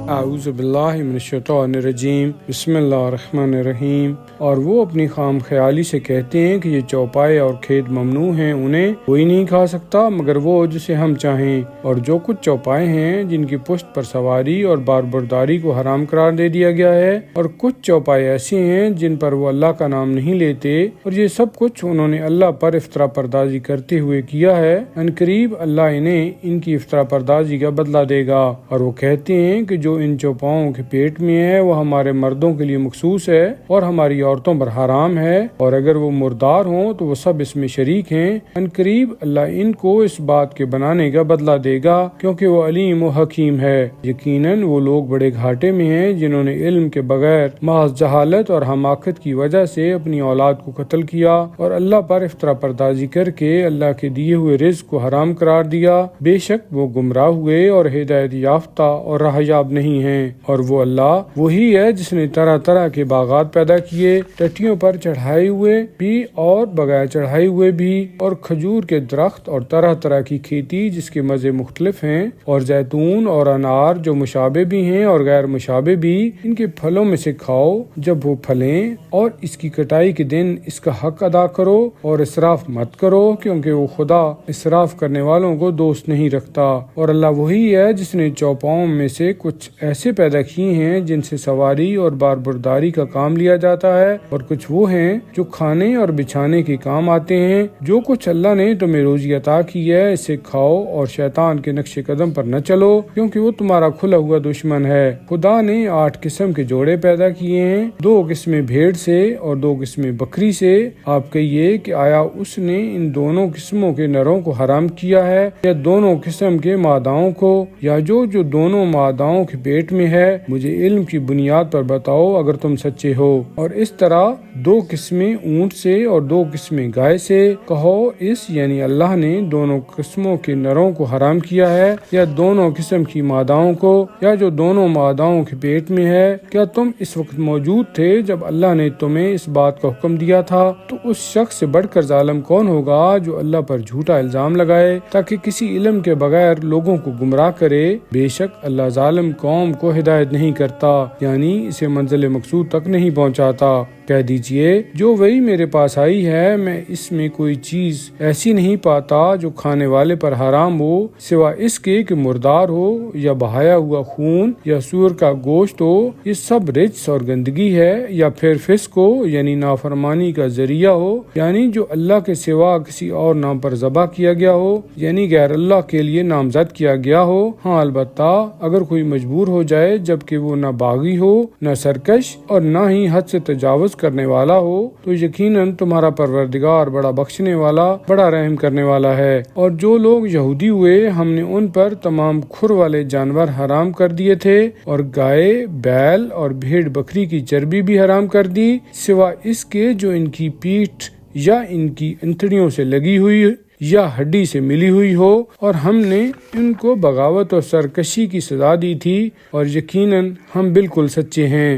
اعوذ باللہ من الشیطان الرجیم بسم اللہ الرحمن الرحیم۔ اور وہ اپنی خام خیالی سے کہتے ہیں کہ یہ چوپائے اور کھیت ممنوع ہیں، انہیں کوئی نہیں کھا سکتا مگر وہ جسے ہم چاہیں، اور جو کچھ چوپائے ہیں جن کی پشت پر سواری اور باربرداری کو حرام قرار دے دیا گیا ہے، اور کچھ چوپائے ایسے ہیں جن پر وہ اللہ کا نام نہیں لیتے، اور یہ سب کچھ انہوں نے اللہ پر افطرا پردازی کرتے ہوئے کیا ہے، ان قریب اللہ انہیں ان کی افطرا پردازی کا بدلہ دے گا۔ اور وہ کہتے ہیں کہ جو ان چوپاؤں کے پیٹ میں ہے وہ ہمارے مردوں کے لیے مخصوص ہے اور ہماری عورتوں پر حرام ہے، اور اگر وہ مردار ہوں تو وہ سب اس میں شریک ہیں، ان قریب اللہ ان کو اس بات کے بنانے کا بدلہ دے گا کیونکہ وہ علیم و حکیم ہے۔ یقیناً وہ لوگ بڑے گھاٹے میں ہیں جنہوں نے علم کے بغیر محض جہالت اور حماقت کی وجہ سے اپنی اولاد کو قتل کیا اور اللہ پر افطرا پردازی کر کے اللہ کے دیے ہوئے رزق کو حرام قرار دیا۔ بے شک وہ گمراہ ہوئے اور ہدایت یافتہ اور راہیاب نہیں ہیں۔ اور وہ اللہ وہی ہے جس نے طرح طرح کے باغات پیدا کیے، ٹٹیوں پر چڑھائے ہوئے بھی اور بغیر چڑھائے ہوئے بھی، اور کھجور کے درخت اور طرح طرح کی کھیتی جس کے مزے مختلف ہیں، اور زیتون اور انار جو مشابہ بھی ہیں اور غیر مشابہ بھی، ان کے پھلوں میں سے کھاؤ جب وہ پھلیں، اور اس کی کٹائی کے دن اس کا حق ادا کرو اور اسراف مت کرو کیونکہ وہ خدا اسراف کرنے والوں کو دوست نہیں رکھتا۔ اور اللہ وہی ہے جس نے چوپاؤں میں سے کچھ ایسے پیدا کیے ہیں جن سے سواری اور باربرداری کا کام لیا جاتا ہے، اور کچھ وہ ہیں جو کھانے اور بچھانے کے کام آتے ہیں۔ جو کچھ اللہ نے تمہیں روزی عطا کی ہے اسے کھاؤ اور شیطان کے نقش قدم پر نہ چلو کیونکہ وہ تمہارا کھلا ہوا دشمن ہے۔ خدا نے 8 قسم کے جوڑے پیدا کیے ہیں، 2 قسمیں بھیڑ سے اور 2 قسمیں بکری سے۔ آپ کہیے کہ آیا اس نے ان دونوں قسموں کے نروں کو حرام کیا ہے یا دونوں قسم کے ماداؤں کو، یا جو دونوں ماداؤں کے پیٹ میں ہے؟ مجھے علم کی بنیاد پر بتاؤ اگر تم سچے ہو۔ اور اس طرح 2 قسمیں اونٹ سے اور 2 قسمیں گائے سے۔ کہو اس یعنی اللہ نے دونوں قسموں کے نروں کو حرام کیا ہے یا دونوں قسم کی ماداؤں کو، یا جو دونوں ماداؤں کے پیٹ میں ہے؟ کیا تم اس وقت موجود تھے جب اللہ نے تمہیں اس بات کا حکم دیا تھا؟ تو اس شخص سے بڑھ کر ظالم کون ہوگا جو اللہ پر جھوٹا الزام لگائے تاکہ کسی علم کے بغیر لوگوں کو گمراہ کرے؟ بے شک اللہ ظالم قوم کو ہدایت نہیں کرتا، یعنی اسے منزل مقصود تک نہیں پہنچاتا۔ کہہ دیجئے جو وہی میرے پاس آئی ہے میں اس میں کوئی چیز ایسی نہیں پاتا جو کھانے والے پر حرام ہو سوا اس کے کہ مردار ہو یا بہایا ہوا خون یا سور کا گوشت ہو، یہ سب رجس اور گندگی ہے، یا پھر فسق ہو یعنی نافرمانی کا ذریعہ ہو، یعنی جو اللہ کے سوا کسی اور نام پر ذبح کیا گیا ہو، یعنی غیر اللہ کے لیے نامزد کیا گیا ہو۔ ہاں البتہ اگر کوئی مجبور ہو جائے جبکہ وہ نہ باغی ہو نہ سرکش اور نہ ہی حد سے تجاوز کرنے والا ہو تو یقیناً تمہارا پروردگار بڑا بخشنے والا بڑا رحم کرنے والا ہے۔ اور جو لوگ یہودی ہوئے ہم نے ان پر تمام کھر والے جانور حرام کر دیے تھے، اور گائے بیل اور بھیڑ بکری کی چربی بھی حرام کر دی سوا اس کے جو ان کی پیٹھ یا ان کی انتڑیوں سے لگی ہوئی یا ہڈی سے ملی ہوئی ہو، اور ہم نے ان کو بغاوت اور سرکشی کی سزا دی تھی، اور یقیناً ہم بالکل سچے ہیں۔